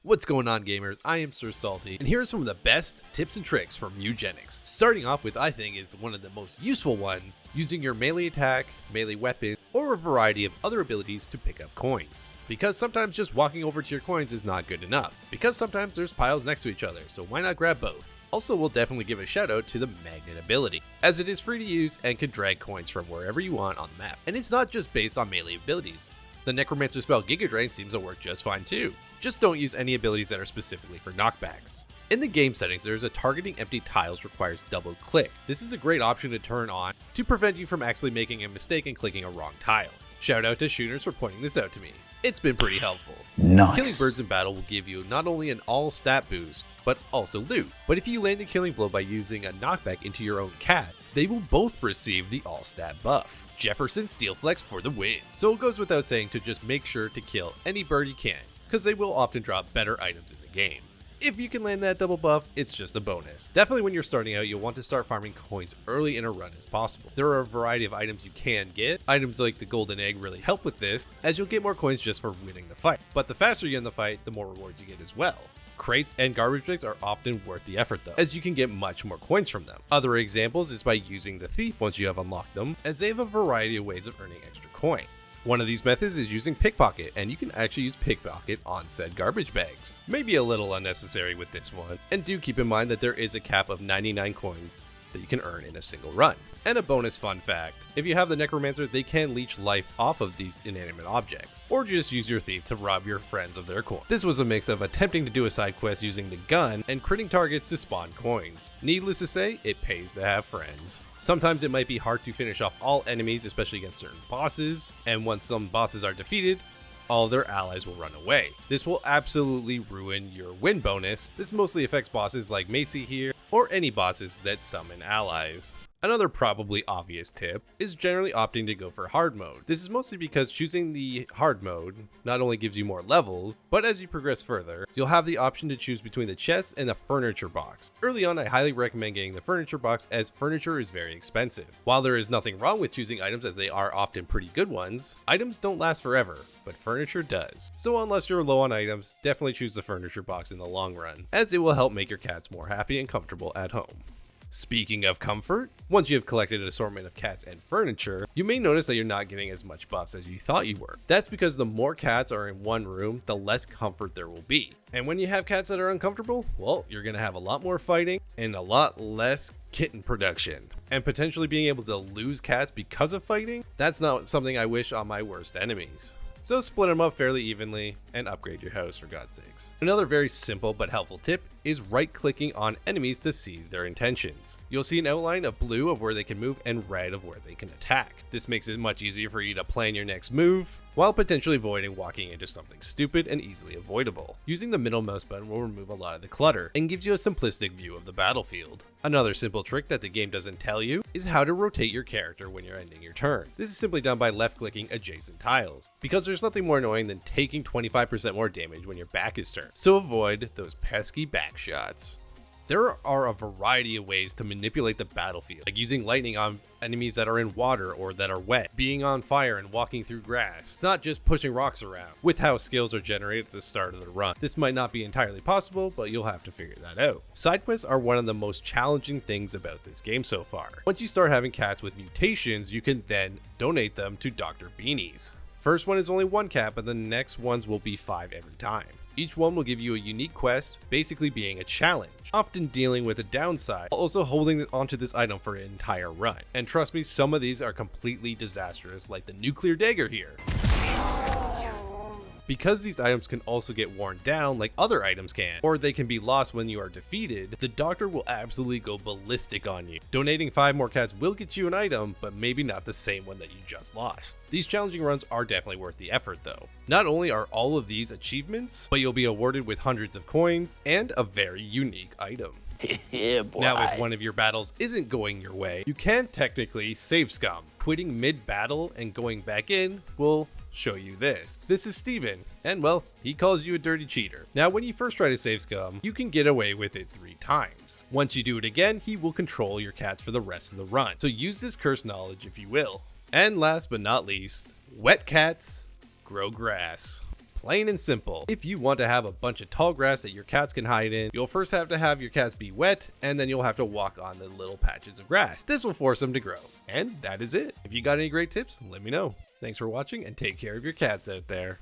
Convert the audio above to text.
What's going on, gamers? I am Sir Salty, and here are some of the best tips and tricks for mewgenics. Starting off with, I think, is one of the most useful ones, using your melee attack, melee weapon, or a variety of other abilities to pick up coins. Because sometimes just walking over to your coins is not good enough, because sometimes there's piles next to each other, so why not grab both? Also, we'll definitely give a shout out to the magnet ability, as it is free to use and can drag coins from wherever you want on the map. And it's not just based on melee abilities. The necromancer spell Giga Drain seems to work just fine too. Just don't use any abilities that are specifically for knockbacks. In the game settings, there is a targeting empty tiles requires double click. This is a great option to turn on to prevent you from actually making a mistake and clicking a wrong tile. Shout out to shooters for pointing this out to me. It's been pretty helpful. Nice. Killing birds in battle will give you not only an all stat boost, but also loot. But if you land the killing blow by using a knockback into your own cat, they will both receive the all stat buff. Jefferson Steel Flex for the win. So it goes without saying to just make sure to kill any bird you can, because they will often drop better items in the game. If you can land that double buff, it's just a bonus. Definitely when you're starting out, you'll want to start farming coins early in a run as possible. There are a variety of items you can get. Items like the golden egg really help with this, as you'll get more coins just for winning the fight. But the faster you end the fight, the more rewards you get as well. Crates and garbage bags are often worth the effort though, as you can get much more coins from them. Other examples is by using the thief once you have unlocked them, as they have a variety of ways of earning extra coin. One of these methods is using pickpocket, and you can actually use pickpocket on said garbage bags. Maybe a little unnecessary with this one, and do keep in mind that there is a cap of 99 coins that you can earn in a single run. And a bonus fun fact, if you have the necromancer, they can leech life off of these inanimate objects, or just use your thief to rob your friends of their coin. This was a mix of attempting to do a side quest using the gun and critting targets to spawn coins. Needless to say, it pays to have friends. Sometimes it might be hard to finish off all enemies, especially against certain bosses, and once some bosses are defeated, all their allies will run away. This will absolutely ruin your win bonus. This mostly affects bosses like Macy here, or any bosses that summon allies. Another probably obvious tip is generally opting to go for hard mode. This is mostly because choosing the hard mode not only gives you more levels, but as you progress further, you'll have the option to choose between the chest and the furniture box. Early on, I highly recommend getting the furniture box, as furniture is very expensive. While there is nothing wrong with choosing items, as they are often pretty good ones, items don't last forever, but furniture does. So unless you're low on items, definitely choose the furniture box in the long run, as it will help make your cats more happy and comfortable at home. Speaking of comfort, once you have collected an assortment of cats and furniture, you may notice that you're not getting as much buffs as you thought you were. That's because the more cats are in one room, the less comfort there will be. And when you have cats that are uncomfortable, well, you're going to have a lot more fighting and a lot less kitten production. And potentially being able to lose cats because of fighting, that's not something I wish on my worst enemies. So split them up fairly evenly and upgrade your house, for God's sakes. Another very simple but helpful tip is right-clicking on enemies to see their intentions. You'll see an outline of blue of where they can move and red of where they can attack. This makes it much easier for you to plan your next move, while potentially avoiding walking into something stupid and easily avoidable. Using the middle mouse button will remove a lot of the clutter and gives you a simplistic view of the battlefield. Another simple trick that the game doesn't tell you is how to rotate your character when you're ending your turn. This is simply done by left-clicking adjacent tiles, because there's nothing more annoying than taking 25% more damage when your back is turned, so avoid those pesky back shots. There are a variety of ways to manipulate the battlefield, like using lightning on enemies that are in water or that are wet, being on fire and walking through grass. It's not just pushing rocks around. With how skills are generated at the start of the run, this might not be entirely possible, but you'll have to figure that out. Side quests are one of the most challenging things about this game so far. Once you start having cats with mutations, you can then donate them to Dr. Beanies. First one is only one cat, but the next ones will be 5 every time. Each one will give you a unique quest, basically being a challenge, often dealing with a downside, while also holding onto this item for an entire run. And trust me, some of these are completely disastrous, like the nuclear dagger here. Because these items can also get worn down like other items can, or they can be lost when you are defeated, the doctor will absolutely go ballistic on you. Donating 5 more cats will get you an item, but maybe not the same one that you just lost. These challenging runs are definitely worth the effort though. Not only are all of these achievements, but you'll be awarded with hundreds of coins and a very unique item. Yeah, boy. Now, if one of your battles isn't going your way, you can technically save scum. Quitting mid-battle and going back in will show you this. This is Steven, and well, he calls you a dirty cheater. Now, when you first try to save scum, you can get away with it 3 times. Once you do it again, he will control your cats for the rest of the run. So use this curse knowledge if you will. And last but not least, wet cats grow grass. Plain and simple. If you want to have a bunch of tall grass that your cats can hide in, you'll first have to have your cats be wet, and then you'll have to walk on the little patches of grass. This will force them to grow. And that is it. If you got any great tips, let me know. Thanks for watching, and take care of your cats out there.